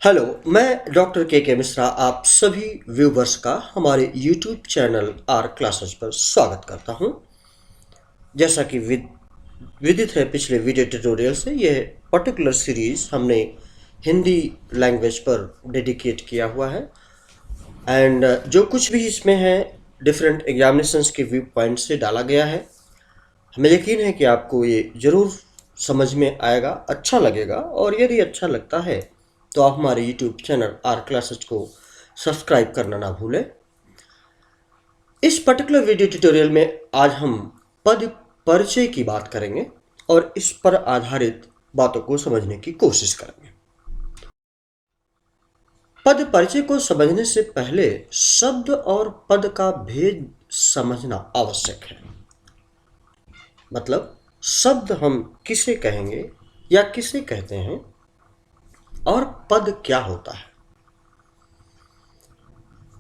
Hello, मैं doctor के मिश्रा आप सभी व्यूवर्स का हमारे यूट्यूब चैनल आर क्लासेस पर स्वागत करता हूं। जैसा कि विदित है पिछले वीडियो ट्यूटोरियल से, यह पर्टिकुलर सीरीज हमने हिंदी लैंग्वेज पर डेडिकेट किया हुआ है एंड जो कुछ भी इसमें है डिफरेंट एग्जामिनेशंस के व्यू पॉइंट से डाला गया है। हमें यकीन है कि आपको ये ज़रूर समझ में आएगा, अच्छा लगेगा, और यदि अच्छा लगता है तो आप हमारे यूट्यूब चैनल आर क्लासेस को सब्सक्राइब करना ना भूलें। इस पर्टिकुलर वीडियो ट्यूटोरियल में आज हम पद परिचय की बात करेंगे और इस पर आधारित बातों को समझने की कोशिश करेंगे। पद परिचय को समझने से पहले शब्द और पद का भेद समझना आवश्यक है। मतलब शब्द हम किसे कहेंगे या किसे कहते हैं और पद क्या होता है।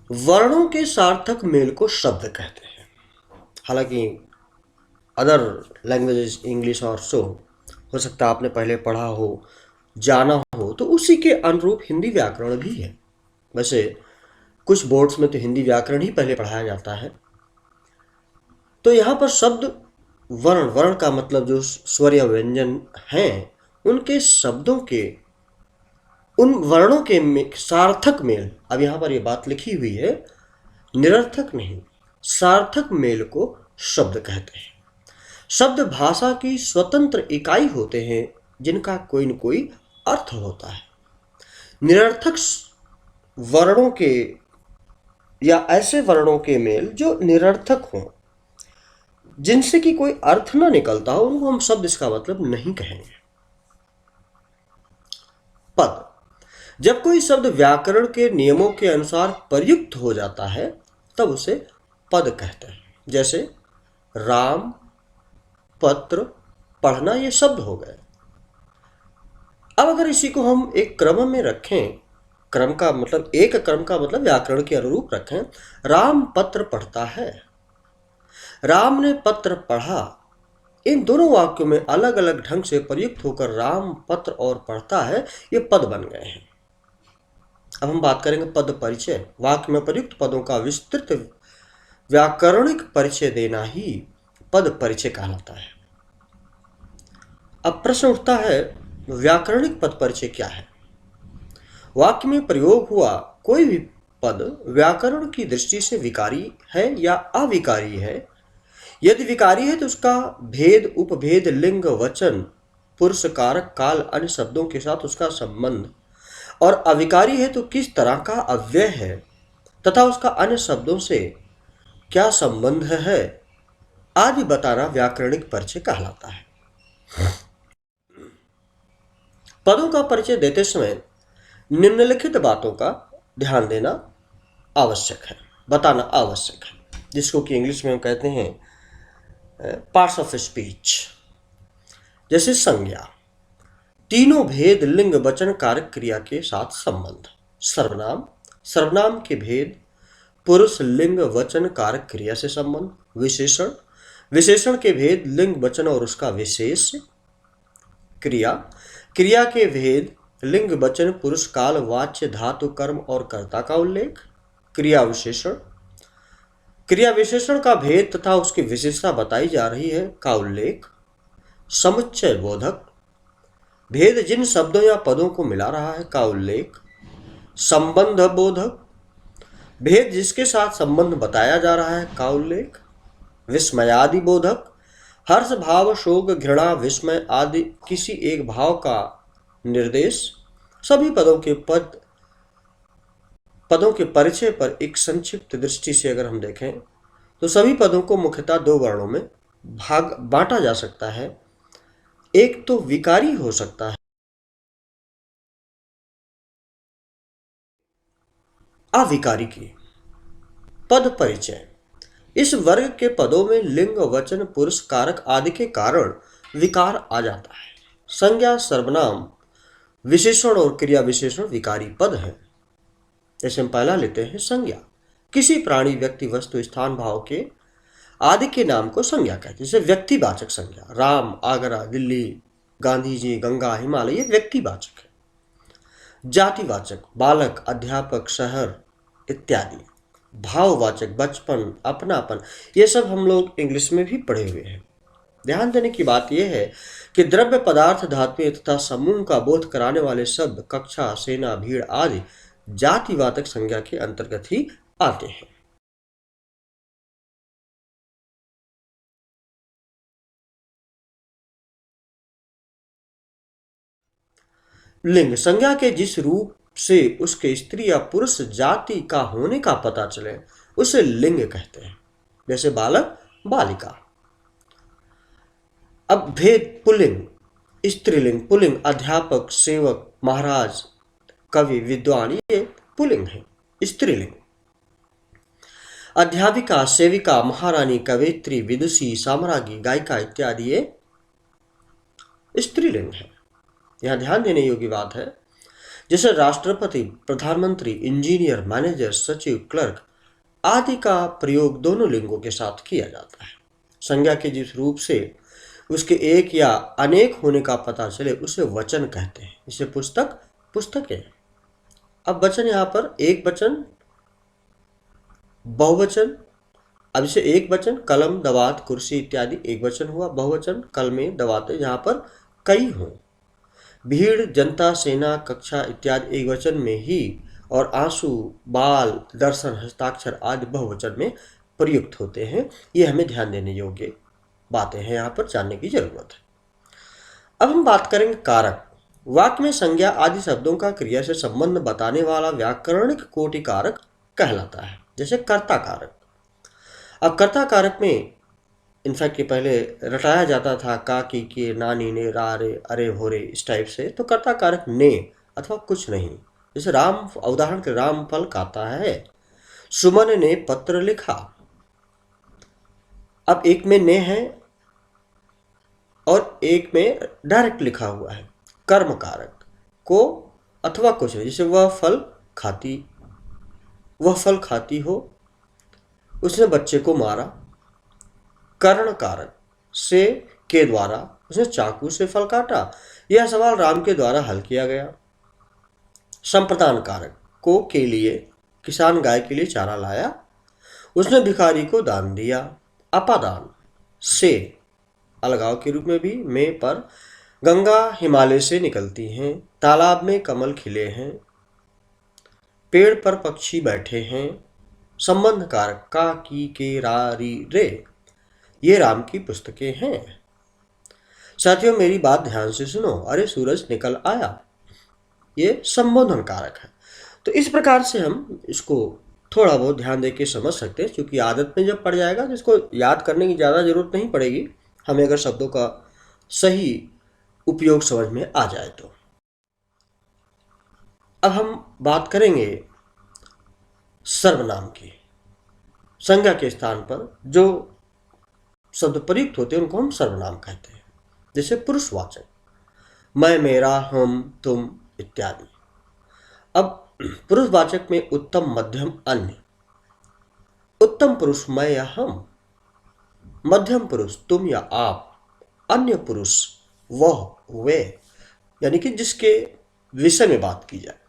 वर्णों के सार्थक मेल को शब्द कहते हैं। हालांकि अदर लैंग्वेजेस इंग्लिश और सो हो सकता है आपने पहले पढ़ा हो, जाना हो, तो उसी के अनुरूप हिंदी व्याकरण भी है। वैसे कुछ बोर्ड्स में तो हिंदी व्याकरण ही पहले पढ़ाया जाता है। तो यहाँ पर शब्द वर्ण, वर्ण का मतलब जो स्वर या व्यंजन हैं उनके शब्दों के, उन वर्णों के सार्थक मेल। अब यहाँ पर ये बात लिखी हुई है, निरर्थक नहीं, सार्थक मेल को शब्द कहते हैं। शब्द भाषा की स्वतंत्र इकाई होते हैं जिनका कोई न कोई अर्थ होता है। निरर्थक वर्णों के या ऐसे वर्णों के मेल जो निरर्थक हों, जिनसे कि कोई अर्थ ना निकलता हो, उनको हम शब्द इसका मतलब नहीं कहेंगे। पद, जब कोई शब्द व्याकरण के नियमों के अनुसार प्रयुक्त हो जाता है तब उसे पद कहते हैं। जैसे राम, पत्र, पढ़ना, ये शब्द हो गए। अब अगर इसी को हम एक क्रम में रखें, क्रम का मतलब एक क्रम का मतलब व्याकरण के अनुरूप रखें, राम पत्र पढ़ता है, राम ने पत्र पढ़ा, इन दोनों वाक्यों में अलग अलग ढंग से प्रयुक्त होकर राम पत्र और पढ़ता है, ये पद बन गए हैं। अब हम बात करेंगे पद परिचय। वाक्य में प्रयुक्त पदों का विस्तृत व्याकरणिक परिचय देना ही पद परिचय कहलाता है। अब प्रश्न उठता है, व्याकरणिक पद परिचय क्या है? वाक्य में प्रयोग हुआ कोई भी पद व्याकरण की दृष्टि से विकारी है या अविकारी है। यदि विकारी है तो उसका भेद, उपभेद, लिंग, वचन, पुरुष, कारक, काल, अन्य शब्दों के साथ उसका संबंध, और अविकारी है तो किस तरह का अव्यय है तथा उसका अन्य शब्दों से क्या संबंध है आदि बताना व्याकरणिक परिचय कहलाता है। पदों का परिचय देते समय निम्नलिखित बातों का ध्यान देना आवश्यक है, बताना आवश्यक है, जिसको कि इंग्लिश में हम कहते हैं पार्ट्स ऑफ स्पीच। जैसे संज्ञा, तीनों भेद, लिंग, वचन, कारक, क्रिया के साथ संबंध। सर्वनाम, सर्वनाम के भेद, पुरुष, लिंग, वचन, कारक, क्रिया से संबंध। विशेषण, विशेषण के भेद, लिंग, वचन और उसका विशेष। क्रिया, क्रिया के भेद, लिंग, वचन, पुरुष, काल, वाच्य, धातु, कर्म और कर्ता का उल्लेख। क्रिया विशेषण, क्रिया विशेषण का भेद तथा उसकी विशेषता बताई जा रही है का उल्लेख। समुच्चय बोधक, भेद जिन शब्दों या पदों को मिला रहा है का उल्लेख। संबंध बोधक, भेद जिसके साथ संबंध बताया जा रहा है का उल्लेख। विस्मयादि बोधक, हर्ष, भाव, शोक, घृणा, विस्मय आदि किसी एक भाव का निर्देश। सभी पदों के परिचय पर एक संक्षिप्त दृष्टि से अगर हम देखें तो सभी पदों को मुख्यतः दो वर्णों में बांटा जा सकता है। एक तो विकारी हो सकता है, अविकारी की। पद परिचय, इस वर्ग के पदों में लिंग, वचन, पुरुष, कारक आदि के कारण विकार आ जाता है। संज्ञा, सर्वनाम, विशेषण और क्रिया विशेषण विकारी पद है। जैसे हम पहला लेते हैं संज्ञा, किसी प्राणी, व्यक्ति, वस्तु, स्थान, भाव के आदि के नाम को संज्ञा कहते हैं। जैसे व्यक्तिवाचक संज्ञा, राम, आगरा, दिल्ली, गांधी जी, गंगा, हिमालय, ये व्यक्तिवाचक है। जातिवाचक बालक, अध्यापक, शहर इत्यादि। भाववाचक बचपन, अपनापन, ये सब हम लोग इंग्लिश में भी पढ़े हुए हैं। ध्यान देने की बात यह है कि द्रव्य, पदार्थ, धात्विक तथा समूह का बोध कराने वाले शब्द कक्षा, सेना, भीड़ आदि जातिवाचक संज्ञा के अंतर्गत ही आते हैं। लिंग संज्ञा के जिस रूप से उसके स्त्री या पुरुष जाति का होने का पता चले उसे लिंग कहते हैं। जैसे बालक, बालिका। अब भेद पुल्लिंग, स्त्रीलिंग, पुल्लिंग, अध्यापक, सेवक, महाराज, कवि, विद्वान, ये पुल्लिंग है। स्त्रीलिंग। अध्यापिका, सेविका, महारानी, कवयित्री, विदुषी, साम्राज्ञी, गायिका इत्यादि ये स्त्रीलिंग है। यहां ध्यान देने योग्य बात है, जैसे राष्ट्रपति, प्रधानमंत्री, इंजीनियर, मैनेजर, सचिव, क्लर्क आदि का प्रयोग दोनों लिंगों के साथ किया जाता है। संज्ञा के जिस रूप से उसके एक या अनेक होने का पता चले उसे वचन कहते हैं। इसे पुस्तक, पुस्तकें। अब वचन यहां पर एक वचन, बहुवचन। अब इसे एक वचन कलम, दवात, कुर्सी इत्यादि एक वचन हुआ। बहुवचन कलमें, दवातें, जहां पर कई हों। भीड़, जनता, सेना, कक्षा इत्यादि एक वचन में ही, और आंसू, बाल, दर्शन, हस्ताक्षर आदि बहुवचन में प्रयुक्त होते हैं। ये हमें ध्यान देने योग्य बातें हैं, यहाँ पर जानने की जरूरत है। अब हम बात करेंगे कारक। वाक्य में संज्ञा आदि शब्दों का क्रिया से संबंध बताने वाला व्याकरणिक कोटि कारक कहलाता है। जैसे कर्ता कारक। अब कर्ता कारक में इनफैक्ट ये पहले रटाया जाता था का, की, के, नानी, ने, रा, रे, अरे, हो रे, इस टाइप से। तो कर्ता कारक ने अथवा कुछ नहीं। जैसे राम, उदाहरण के राम फल खाता है, सुमन ने पत्र लिखा। अब एक में ने है और एक में डायरेक्ट लिखा हुआ है। कर्म कारक को अथवा कुछ नहीं। जैसे वह फल खाती हो, उसने बच्चे को मारा। कर्ण कारक से, के द्वारा उसने चाकू से फल काटा। यह सवाल राम के द्वारा हल किया गया। संप्रदान कारक को, के लिए किसान गाय के लिए चारा लाया, उसने भिखारी को दान दिया। अपादान से, अलगाव के रूप में भी, में पर, गंगा हिमालय से निकलती हैं, तालाब में कमल खिले हैं, पेड़ पर पक्षी बैठे हैं। संबंध कारक का, की, के, रा, री, रे, ये राम की पुस्तकें हैं। साथियों मेरी बात ध्यान से सुनो। अरे सूरज निकल आया, ये संबोधन कारक है। तो इस प्रकार से हम इसको थोड़ा बहुत ध्यान दे के समझ सकते हैं, क्योंकि आदत में जब पड़ जाएगा तो इसको याद करने की ज़्यादा जरूरत नहीं पड़ेगी हमें, अगर शब्दों का सही उपयोग समझ में आ जाए तो। अब हम बात करेंगे सर्वनाम की। संज्ञा के स्थान पर जो शब्द प्रयुक्त होते हैं उनको हम सर्वनाम कहते हैं। जैसे पुरुषवाचक, मैं, मेरा, हम, तुम इत्यादि। अब पुरुषवाचक में उत्तम, मध्यम, अन्य। उत्तम पुरुष मैं या हम, मध्यम पुरुष तुम या आप, अन्य पुरुष वह, वे, यानी कि जिसके विषय में बात की जाए।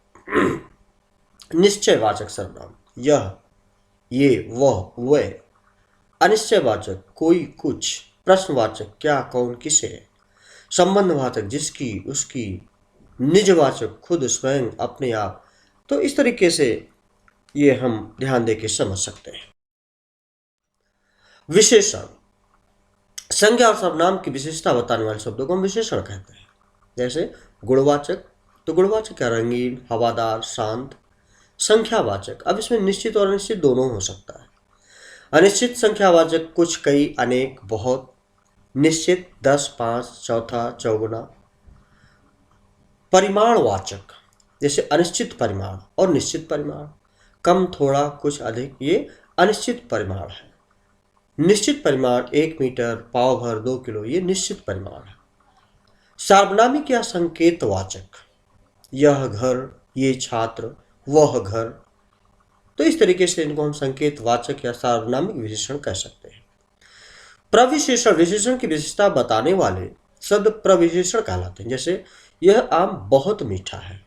निश्चयवाचक सर्वनाम, यह, ये, वह, वे। अनिश्चयवाचक कोई, कुछ। प्रश्नवाचक क्या, कौन, किसे। संबंधवाचक जिसकी, उसकी। निजवाचक खुद, स्वयं, अपने आप। तो इस तरीके से ये हम ध्यान देके समझ सकते हैं। विशेषण। संज्ञा और सर्वनाम की विशेषता बताने वाले शब्दों को हम विशेषण कहते हैं। जैसे गुणवाचक, तो गुणवाचक क्या, रंगीन, हवादार, शांत। संख्यावाचक, अब इसमें निश्चित और अनिश्चित दोनों हो सकता है। अनिश्चित संख्यावाचक कुछ, कई, अनेक, बहुत। निश्चित 10, 5, चौथा, चौगुना। परिमाणवाचक, जैसे अनिश्चित परिमाण और निश्चित परिमाण। कम, थोड़ा, कुछ, अधिक, ये अनिश्चित परिमाण है। निश्चित परिमाण 1 मीटर, पाव भर, 2 किलो, ये निश्चित परिमाण है। सार्वनामिक या संकेतवाचक, यह घर, ये छात्र, वह घर। तो इस तरीके से इनको हम संकेतवाचक या सार्वनामिक विशेषण कह सकते हैं। प्रविशेषण, विशेषण की विशेषता बताने वाले शब्द प्रविशेषण कहलाते हैं। जैसे यह आम बहुत मीठा है,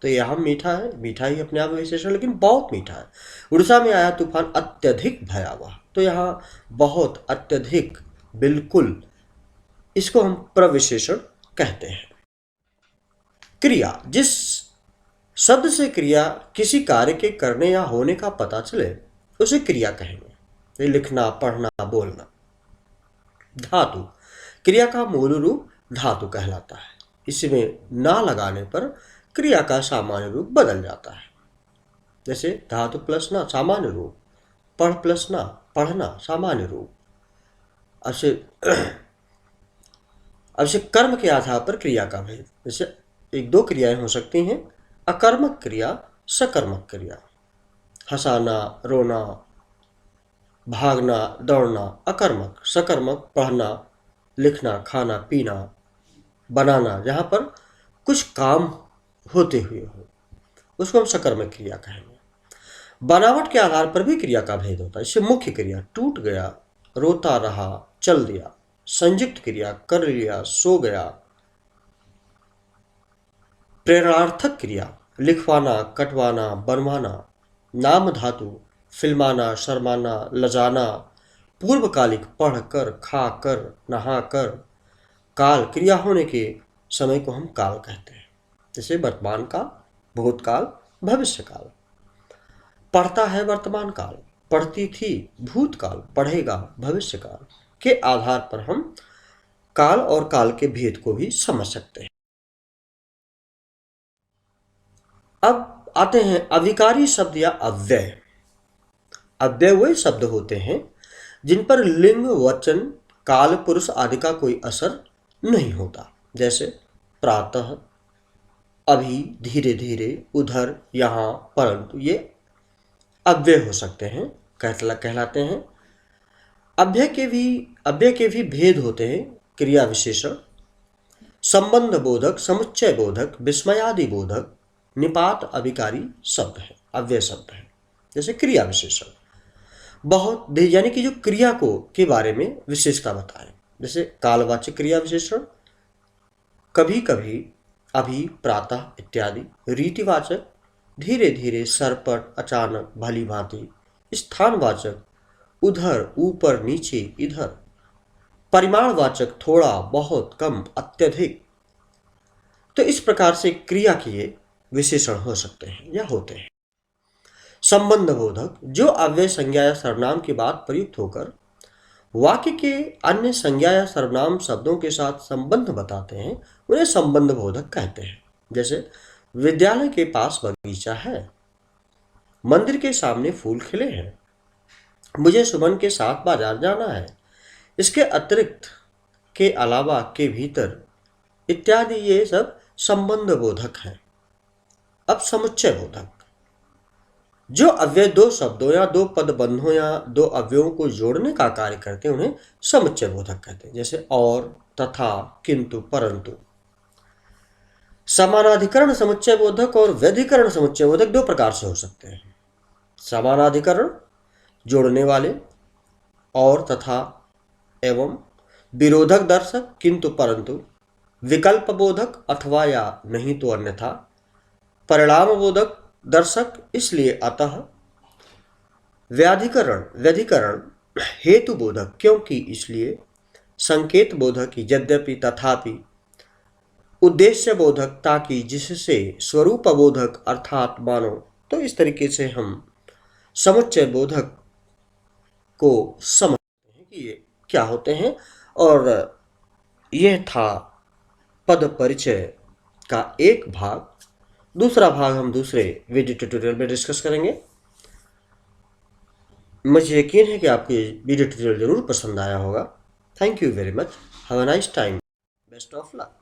तो यहाँ मीठा है, मीठा ही अपने आप में विशेषण, लेकिन बहुत मीठा है। उड़ीसा में आया तूफान अत्यधिक भयावह, तो यहाँ बहुत, अत्यधिक, बिल्कुल, इसको हम प्रविशेषण कहते हैं। क्रिया, जिस शब्द से क्रिया किसी कार्य के करने या होने का पता चले उसे क्रिया कहेंगे। लिखना, पढ़ना, बोलना। धातु, क्रिया का मूल रूप धातु कहलाता है। इसमें ना लगाने पर क्रिया का सामान्य रूप बदल जाता है। जैसे धातु प्लस ना सामान्य रूप, पढ़ प्लस ना पढ़ना सामान्य रूप। अब से कर्म के आधार पर क्रिया का भेद, जैसे एक दो क्रियाएं हो सकती हैं, अकर्मक क्रिया, सकर्मक क्रिया। हंसाना, रोना, भागना, दौड़ना अकर्मक। सकर्मक पढ़ना, लिखना, खाना, पीना, बनाना, जहाँ पर कुछ काम होते हुए हो उसको हम सकर्मक क्रिया कहेंगे। बनावट के आधार पर भी क्रिया का भेद होता है। इससे मुख्य क्रिया, टूट गया, रोता रहा, चल दिया। संयुक्त क्रिया, कर लिया, सो गया। प्रेरणार्थक क्रिया, लिखवाना, कटवाना, बनवाना। नाम धातु, फिल्माना, शर्माना, लजाना। पूर्वकालिक, पढ़कर, खाकर, नहाकर। काल, क्रिया होने के समय को हम काल कहते हैं, जैसे वर्तमान काल, भूतकाल, भविष्य काल। पढ़ता है, वर्तमान काल। पढ़ती थी, भूतकाल। पढ़ेगा, भविष्य काल। के आधार पर हम काल और काल के भेद को भी समझ सकते हैं। अब आते हैं अविकारी शब्द या अव्यय। अव्यय वही शब्द होते हैं जिन पर लिंग, वचन, काल, पुरुष आदि का कोई असर नहीं होता। जैसे प्रातः, अभी, धीरे धीरे, उधर, यहाँ, परंतु, ये अव्यय हो सकते हैं, कहलाते हैं। अव्यय के भी भेद होते हैं। क्रिया विशेषण, संबंध बोधक, समुच्चय बोधक, विस्मयादि बोधक, निपात अभिकारी शब्द है, अव्यय शब्द है। जैसे क्रिया विशेषण, बहुत, यानी कि जो क्रिया को के बारे में विशेषता बताएं। जैसे कालवाचक क्रिया विशेषण, कभी कभी, अभी, प्रातः इत्यादि। रीतिवाचक, धीरे धीरे, सरपट, अचानक, भली भांति। स्थानवाचक, उधर, ऊपर, नीचे, इधर। परिमाणवाचक, थोड़ा, बहुत, कम, अत्यधिक। तो इस प्रकार से क्रिया के ये विशेषण हो सकते हैं या होते हैं। संबंध बोधक, जो अव्यय संज्ञा या सर्वनाम के बाद प्रयुक्त होकर वाक्य के अन्य संज्ञा या सर्वनाम शब्दों के साथ संबंध बताते हैं, उन्हें संबंध बोधक कहते हैं। जैसे विद्यालय के पास बगीचा है, मंदिर के सामने फूल खिले हैं, मुझे सुमन के साथ बाजार जाना है, इसके अतिरिक्त, के अलावा, के भीतर इत्यादि, ये सब संबंध बोधक हैं। अब समुच्चय बोधक, जो अव्यय दो शब्दों या दो पद बंधों या दो अव्ययों को जोड़ने का कार्य करते हैं उन्हें समुच्चय बोधक कहते हैं। जैसे और, तथा, किंतु, परंतु। समानाधिकरण समुच्चय बोधक और व्यधिकरण समुच्चय बोधक दो प्रकार से हो सकते हैं। समानाधिकरण, जोड़ने वाले, और, तथा, एवं। विरोधक दर्शक, किंतु, परंतु। विकल्प बोधक, अथवा या नहीं तो अन्यथा। परिणाम बोधक दर्शक, इसलिए, अतः। व्यधिकरण, हेतु बोधक, क्योंकि, इसलिए। संकेत बोधक, यद्यपि, तथापि। उद्देश्य बोधक, ताकि, जिससे। स्वरूप बोधक, अर्थात, मानो। तो इस तरीके से हम समुच्चय बोधक को समझते हैं कि ये क्या होते हैं। और यह था पद परिचय का एक भाग। दूसरा भाग हम दूसरे वीडियो ट्यूटोरियल में डिस्कस करेंगे। मुझे यकीन है कि आपको ये वीडियो ट्यूटोरियल जरूर पसंद आया होगा। Thank you very much. Have a nice time. Best of luck.